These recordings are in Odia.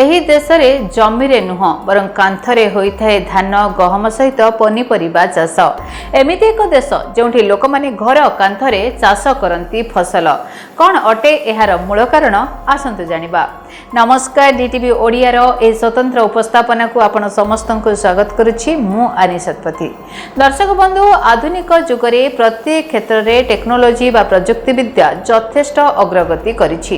ଏହି ଦେଶରେ ଜମିରେ ନୁହଁ ବରଂ କାନ୍ଥରେ ହୋଇଥାଏ ଧାନ ଗହମ ସହିତ ପନିପରିବା ଚାଷ। ଏମିତି ଏକ ଦେଶ ଯେଉଁଠି ଲୋକମାନେ ଘର କାନ୍ଥରେ ଚାଷ କରନ୍ତି ଫସଲ। କ'ଣ ଅଟେ ଏହାର ମୂଳ କାରଣ? ଆସନ୍ତୁ ଜାଣିବା। ନମସ୍କାର, ଡିଟିଭି ଓଡ଼ିଆର ଏହି ସ୍ୱତନ୍ତ୍ର ଉପସ୍ଥାପନାକୁ ଆପଣ ସମସ୍ତଙ୍କୁ ସ୍ୱାଗତ କରୁଛି। ମୁଁ ଆନି ଶତପଥୀ। ଦର୍ଶକ ବନ୍ଧୁ, ଆଧୁନିକ ଯୁଗରେ ପ୍ରତ୍ୟେକ କ୍ଷେତ୍ରରେ ଟେକ୍ନୋଲୋଜି ବା ପ୍ରଯୁକ୍ତିବିଦ୍ୟା ଯଥେଷ୍ଟ ଅଗ୍ରଗତି କରିଛି।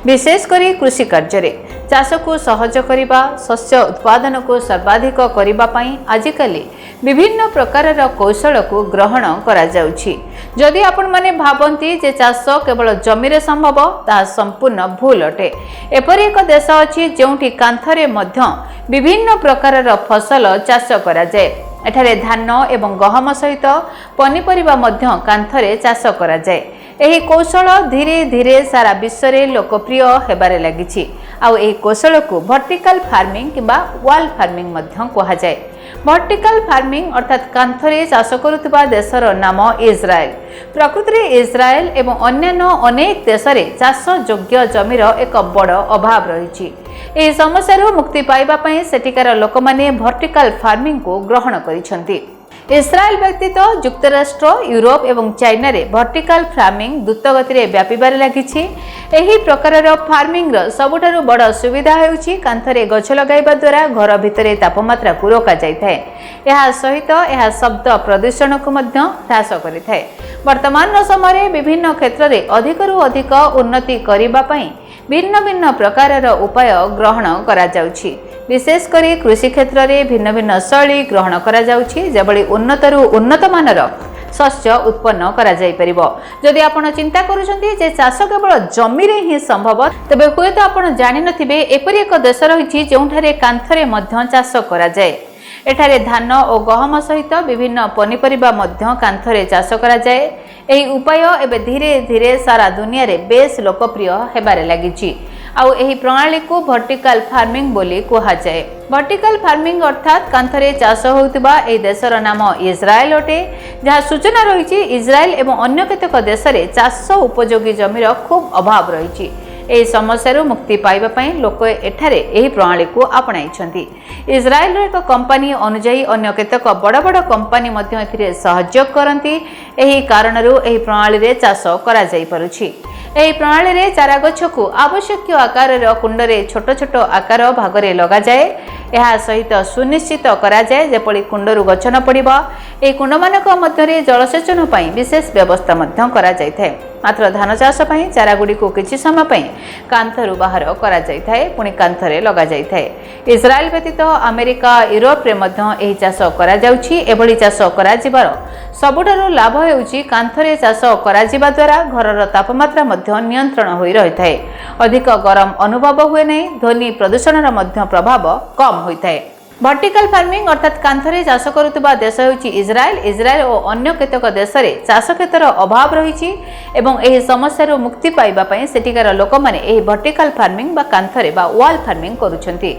ବିଶେଷ କରି କୃଷି କାର୍ଯ୍ୟରେ ଚାଷକୁ ସହଜ କରିବା, ଶସ୍ୟ ଉତ୍ପାଦନକୁ ସର୍ବାଧିକ କରିବା ପାଇଁ ଆଜିକାଲି ବିଭିନ୍ନ ପ୍ରକାରର କୌଶଳକୁ ଗ୍ରହଣ କରାଯାଉଛି। ଯଦି ଆପଣମାନେ ଭାବନ୍ତି ଯେ ଚାଷ କେବଳ ଜମିରେ ସମ୍ଭବ, ତାହା ସମ୍ପୂର୍ଣ୍ଣ ଭୁଲ ଅଟେ। ଏପରି ଏକ ଦେଶ ଅଛି ଯେଉଁଠି କାନ୍ଥରେ ମଧ୍ୟ ବିଭିନ୍ନ ପ୍ରକାରର ଫସଲ ଚାଷ କରାଯାଏ। ଏଠାରେ ଧାନ ଏବଂ ଗହମ ସହିତ ପନିପରିବା ମଧ୍ୟ କାନ୍ଥରେ ଚାଷ କରାଯାଏ। ଏହି କୌଶଳ ଧୀରେ ଧୀରେ ସାରା ବିଶ୍ୱରେ ଲୋକପ୍ରିୟ ହେବାରେ ଲାଗିଛି। ଆଉ ଏହି କୌଶଳକୁ ଭର୍ଟିକାଲ ଫାର୍ମିଂ କିମ୍ବା ୱାଲ୍ ଫାର୍ମିଂ ମଧ୍ୟ କୁହାଯାଏ। ଭର୍ଟିକାଲ ଫାର୍ମିଂ ଅର୍ଥାତ୍ କାନ୍ଥରେ ଚାଷ କରୁଥିବା ଦେଶର ନାମ ଇସ୍ରାଏଲ। ପ୍ରକୃତରେ ଇସ୍ରାଏଲ ଏବଂ ଅନ୍ୟାନ୍ୟ ଅନେକ ଦେଶରେ ଚାଷ ଯୋଗ୍ୟ ଜମିର ଏକ ବଡ଼ ଅଭାବ ରହିଛି। ଏହି ସମସ୍ୟାରୁ ମୁକ୍ତି ପାଇବା ପାଇଁ ସେଠିକାର ଲୋକମାନେ ଭର୍ଟିକାଲ ଫାର୍ମିଂକୁ ଗ୍ରହଣ କରିଛନ୍ତି। ଇସ୍ରାଏଲ ବ୍ୟତୀତ ଯୁକ୍ତରାଷ୍ଟ୍ର, ୟୁରୋପ ଏବଂ ଚାଇନାରେ ଭର୍ଟିକାଲ ଫାର୍ମିଂ ଦ୍ରୁତଗତିରେ ବ୍ୟାପିବାରେ ଲାଗିଛି। ଏହି ପ୍ରକାରର ଫାର୍ମିଂର ସବୁଠାରୁ ବଡ଼ ସୁବିଧା ହେଉଛି କାନ୍ଥରେ ଗଛ ଲଗାଇବା ଦ୍ୱାରା ଘର ଭିତରେ ତାପମାତ୍ରାକୁ ରୋକାଯାଇଥାଏ। ଏହା ସହିତ ଏହା ଶବ୍ଦ ପ୍ରଦୂଷଣକୁ ମଧ୍ୟ ହ୍ରାସ କରିଥାଏ। ବର୍ତ୍ତମାନର ସମୟରେ ବିଭିନ୍ନ କ୍ଷେତ୍ରରେ ଅଧିକରୁ ଅଧିକ ଉନ୍ନତି କରିବା ପାଇଁ ଭିନ୍ନ ଭିନ୍ନ ପ୍ରକାରର ଉପାୟ ଗ୍ରହଣ କରାଯାଉଛି। ବିଶେଷ କରି କୃଷି କ୍ଷେତ୍ରରେ ଭିନ୍ନ ଭିନ୍ନ ଶୈଳୀ ଗ୍ରହଣ କରାଯାଉଛି, ଯେଭଳି ଉନ୍ନତରୁ ଉନ୍ନତମାନର ଶସ୍ୟ ଉତ୍ପନ୍ନ କରାଯାଇପାରିବ। ଯଦି ଆପଣ ଚିନ୍ତା କରୁଛନ୍ତି ଯେ ଚାଷ କେବଳ ଜମିରେ ହିଁ ସମ୍ଭବ, ତେବେ ହୁଏତ ଆପଣ ଜାଣିନଥିବେ ଏପରି ଏକ ଦେଶ ରହିଛି ଯେଉଁଠାରେ କାନ୍ଥରେ ମଧ୍ୟ ଚାଷ କରାଯାଏ। ଏଠାରେ ଧାନ ଓ ଗହମ ସହିତ ବିଭିନ୍ନ ପନିପରିବା ମଧ୍ୟ କାନ୍ଥରେ ଚାଷ କରାଯାଏ। ଏହି ଉପାୟ ଏବେ ଧୀରେ ଧୀରେ ସାରା ଦୁନିଆରେ ବେଶ୍ ଲୋକପ୍ରିୟ ହେବାରେ ଲାଗିଛି। ଆଉ ଏହି ପ୍ରଣାଳୀକୁ ଭର୍ଟିକାଲ ଫାର୍ମିଂ ବୋଲି କୁହାଯାଏ। ଭର୍ଟିକାଲ ଫାର୍ମିଂ ଅର୍ଥାତ୍ କାନ୍ଥରେ ଚାଷ ହେଉଥିବା ଏହି ଦେଶର ନାମ ଇସ୍ରାଏଲ ଅଟେ। ଯାହା ସୂଚନା ରହିଛି, ଇସ୍ରାଏଲ ଏବଂ ଅନ୍ୟ କେତେକ ଦେଶରେ ଚାଷ ଉପଯୋଗୀ ଜମିର ଖୁବ୍ ଅଭାବ ରହିଛି। ଏହି ସମସ୍ୟାରୁ ମୁକ୍ତି ପାଇବା ପାଇଁ ଲୋକ ଏଠାରେ ଏହି ପ୍ରଣାଳୀକୁ ଆପଣାଇଛନ୍ତି। ଇସ୍ରାଏଲର ଏକ କମ୍ପାନୀ ଅନୁଯାୟୀ ଅନ୍ୟ କେତେକ ବଡ଼ ବଡ଼ କମ୍ପାନୀ ମଧ୍ୟ ଏଥିରେ ସହଯୋଗ କରନ୍ତି। ଏହି କାରଣରୁ ଏହି ପ୍ରଣାଳୀରେ ଚାଷ କରାଯାଇପାରୁଛି। ଏହି ପ୍ରଣାଳୀରେ ଚାରାଗଛକୁ ଆବଶ୍ୟକୀୟ ଆକାରର କୁଣ୍ଡରେ ଛୋଟ ଛୋଟ ଆକାର ଭାଗରେ ଲଗାଯାଏ। ଏହା ସହିତ ସୁନିଶ୍ଚିତ କରାଯାଏ ଯେପରି କୁଣ୍ଡରୁ ଗଛ ନ ପଡ଼ିବ। ଏହି କୁଣ୍ଡମାନଙ୍କ ମଧ୍ୟରେ ଜଳସେଚନ ପାଇଁ ବିଶେଷ ବ୍ୟବସ୍ଥା ମଧ୍ୟ କରାଯାଇଥାଏ। ମାତ୍ର ଧାନ ଚାଷ ପାଇଁ ଚାରାଗୁଡ଼ିକୁ କିଛି ସମୟ ପାଇଁ କାନ୍ଥରୁ ବାହାର କରାଯାଇଥାଏ, ପୁଣି କାନ୍ଥରେ ଲଗାଯାଇଥାଏ। ଇସ୍ରାଏଲ ବ୍ୟତୀତ ଆମେରିକା, ୟୁରୋପରେ ମଧ୍ୟ ଏହି ଚାଷ କରାଯାଉଛି। ଏଭଳି ଚାଷ କରାଯିବାର ସବୁଠାରୁ ଲାଭ ହେଉଛି କାନ୍ଥରେ ଚାଷ କରାଯିବା ଦ୍ୱାରା ଘରର ତାପମାତ୍ରା ମଧ୍ୟ ନିୟନ୍ତ୍ରଣ ହୋଇ ରହିଥାଏ। ଅଧିକ ଗରମ ଅନୁଭବ ହୁଏ ନାହିଁ। ଧ୍ୱନି ପ୍ରଦୂଷଣର ମଧ୍ୟ ପ୍ରଭାବ କମ୍ ହୋଇଥାଏ। ଭର୍ଟିକାଲ ଫାର୍ମିଂ ଅର୍ଥାତ୍ କାନ୍ଥରେ ଚାଷ କରୁଥିବା ଦେଶ ହେଉଛି ଇସ୍ରାଏଲ। ଇସ୍ରାଏଲ ଓ ଅନ୍ୟ କେତେକ ଦେଶରେ ଚାଷ କ୍ଷେତ୍ରର ଅଭାବ ରହିଛି ଏବଂ ଏହି ସମସ୍ୟାରୁ ମୁକ୍ତି ପାଇବା ପାଇଁ ସେଠିକାର ଲୋକମାନେ ଏହି ଭର୍ଟିକାଲ ଫାର୍ମିଂ ବା କାନ୍ଥରେ ବା ୱାଲ୍ ଫାର୍ମିଂ କରୁଛନ୍ତି।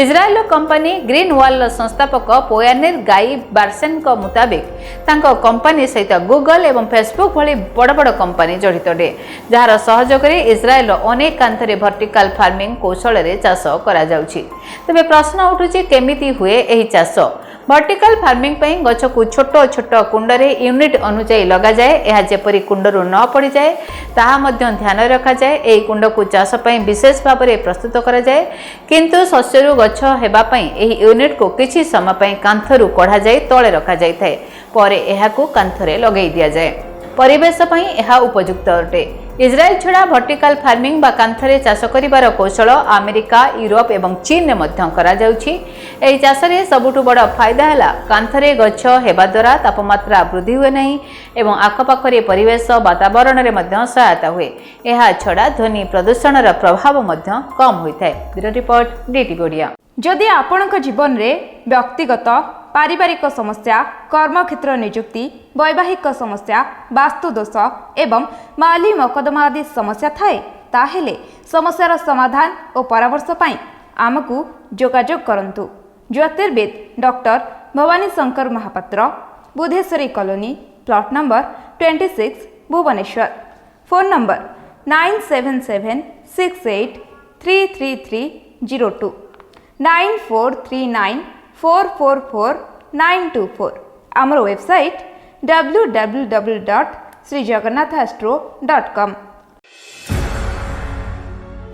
ଇସ୍ରାଏଲର କମ୍ପାନୀ ଗ୍ରୀନ୍ ୱାଲ୍ର ସଂସ୍ଥାପକ ପୋୟାନିର ଗାଇ ବାର୍ସେନଙ୍କ ମୁତାବିକ ତାଙ୍କ କମ୍ପାନୀ ସହିତ ଗୁଗଲ ଏବଂ ଫେସବୁକ୍ ଭଳି ବଡ଼ ବଡ଼ କମ୍ପାନୀ ଜଡ଼ିତ ଅଟେ, ଯାହାର ସହଯୋଗରେ ଇସ୍ରାଏଲର ଅନେକ କାନ୍ଥରେ ଭର୍ଟିକାଲ ଫାର୍ମିଂ କୌଶଳରେ ଚାଷ କରାଯାଉଛି। ତେବେ ପ୍ରଶ୍ନ ଉଠୁଛି, କେମିତି ହୁଏ ଏହି ଚାଷ? ଭର୍ଟିକାଲ ଫାର୍ମିଂ ପାଇଁ ଗଛକୁ ଛୋଟ ଛୋଟ କୁଣ୍ଡରେ ୟୁନିଟ୍ ଅନୁଯାୟୀ ଲଗାଯାଏ। ଏହା ଯେପରି କୁଣ୍ଡରୁ ନ ପଡ଼ିଯାଏ ତାହା ମଧ୍ୟ ଧ୍ୟାନ ରଖାଯାଏ। ଏହି କୁଣ୍ଡକୁ ଚାଷ ପାଇଁ ବିଶେଷ ଭାବରେ ପ୍ରସ୍ତୁତ କରାଯାଏ, କିନ୍ତୁ ଶସ୍ୟରୁ ଗଛ ହେବା ପାଇଁ ଏହି ୟୁନିଟ୍କୁ କିଛି ସମୟ ପାଇଁ କାନ୍ଥରୁ କଢ଼ାଯାଇ ତଳେ ରଖାଯାଇଥାଏ। ପରେ ଏହାକୁ କାନ୍ଥରେ ଲଗାଇ ଦିଆଯାଏ। ପରିବେଶ ପାଇଁ ଏହା ଉପଯୁକ୍ତ ଅଟେ। ଇସ୍ରାଏଲ ଛଡ଼ା ଭର୍ଟିକାଲ ଫାର୍ମିଂ ବା କାନ୍ଥରେ ଚାଷ କରିବାର କୌଶଳ ଆମେରିକା, ୟୁରୋପ ଏବଂ ଚୀନରେ ମଧ୍ୟ କରାଯାଉଛି। ଏହି ଚାଷରେ ସବୁଠୁ ବଡ଼ ଫାଇଦା ହେଲା କାନ୍ଥରେ ଗଛ ହେବା ଦ୍ୱାରା ତାପମାତ୍ରା ବୃଦ୍ଧି ହୁଏ ନାହିଁ ଏବଂ ଆଖପାଖରେ ପରିବେଶ ବାତାବରଣରେ ମଧ୍ୟ ସହାୟତା ହୁଏ। ଏହା ଛଡ଼ା ଧ୍ୱନି ପ୍ରଦୂଷଣର ପ୍ରଭାବ ମଧ୍ୟ କମ୍ ହୋଇଥାଏ। Bureau report, DTV Odia. ଯଦି ଆପଣଙ୍କ ଜୀବନରେ ବ୍ୟକ୍ତିଗତ ପାରିବାରିକ ସମସ୍ୟା, କର୍ମକ୍ଷେତ୍ର ନିଯୁକ୍ତି, ବୈବାହିକ ସମସ୍ୟା, ବାସ୍ତୁଦୋଷ ଏବଂ ମାଲି ମକଦ୍ଦମା ଆଦି ସମସ୍ୟା ଥାଏ, ତାହେଲେ ସମସ୍ୟାର ସମାଧାନ ଓ ପରାମର୍ଶ ପାଇଁ ଆମକୁ ଯୋଗାଯୋଗ କରନ୍ତୁ। ଜ୍ୟୋତିର୍ବିଦ doctor Bhabani Shankar Mahapatra, Budheswari colony, plot number 26, Bhubaneswar. Phone number 97768333 9302 9439444924 आमर वेबसाइट www.srijagannathastro.com।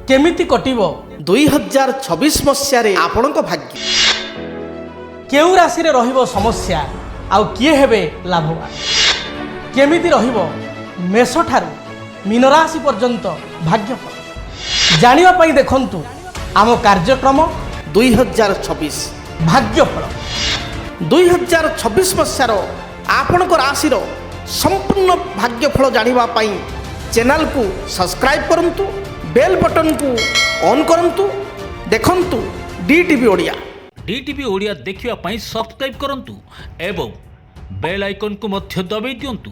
केमिति कटिब 2026 मसीह आपणक भाग्य केउ राशि रे रहिबो समस्या आउ किए हेबे लाभवान केमिति रहिबो मेष ठारू मीन राशि पर्यंत भाग्यफल जानिबा पई देखंतु आम कार्यक्रम 2026 भाग्यफल 2026 मसीह आपणक राशि संपूर्ण भाग्यफल जानिबा पई चैनल को सब्सक्राइब करंतु बेल बटन को ऑन करंतु देखंतु डीटीवी ओडिया डीटीवी ओडिया देखिवा पई सब्सक्राइब करंतु एवं बेल आइकन को मध्य दबाई दियंतु।